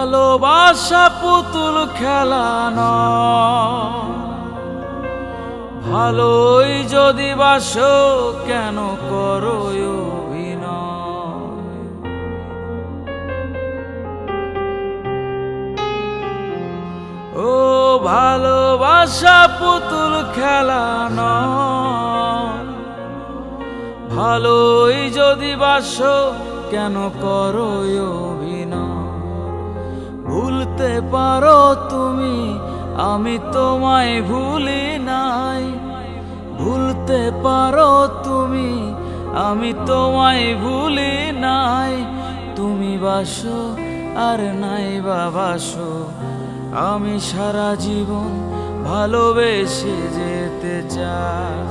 ভালোবাসা পুতুল খেলানো, ভালোই যদি বাসো কেন করো অভিনয়। ও ভালোবাসা পুতুল খেলানো, ভালোই যদি বাসো কেন করো অভিনয়। ভুলতে পারো তুমি, আমি তোমায় ভুলি নাই। ভুলতে পারো তুমি, আমি তোমায় ভুলি নাই। তুমি বাসো আর নাই বা বাসো, আমি সারা জীবন ভালোবেসে যেতে চাই।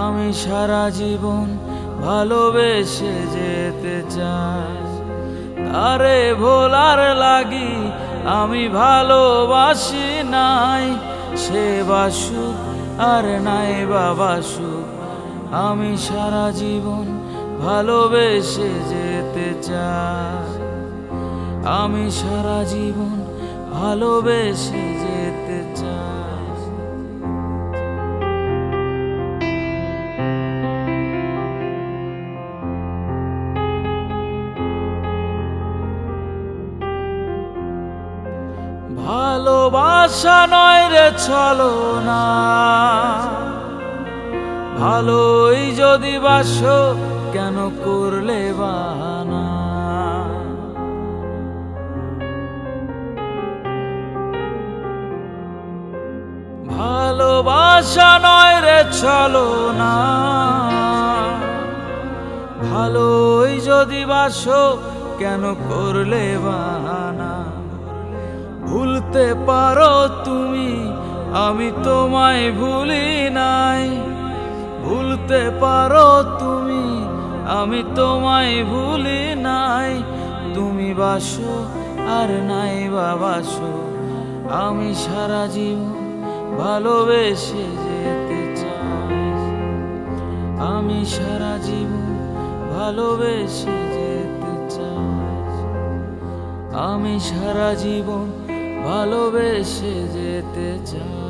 আমি সারা জীবন ভালোবেসে যেতে চাই। আরে ভোলার লাগি আমি ভালোবাসি নাই। সে বাসুক আর নাই বা বাসুক, আমি সারা জীবন ভালোবেসে যেতে চাই। আমি সারা জীবন ভালোবেসে যেতে চাই। ভালোবাসা নয় রে ছলনা, ভালোই যদি বাসো কেন করলে বাহানা। ভালোবাসা নয় রে ছলনা, ভালোই যদি বাসো কেন করলে বাহানা। ভুলতে পারো তুমি, আমি তোমায় ভুলি নাই। ভুলতে পারো তুমি, আমি তোমায় ভুলি নাই। তুমি বাসো আর নাই বা বাসো, আমি সারা জীবন ভালোবেসে যেতে চাই। আমি সারা জীবন ভালোবেসে যেতে চাই। আমি সারা জীবন ভালোবেসে যেতে চাই।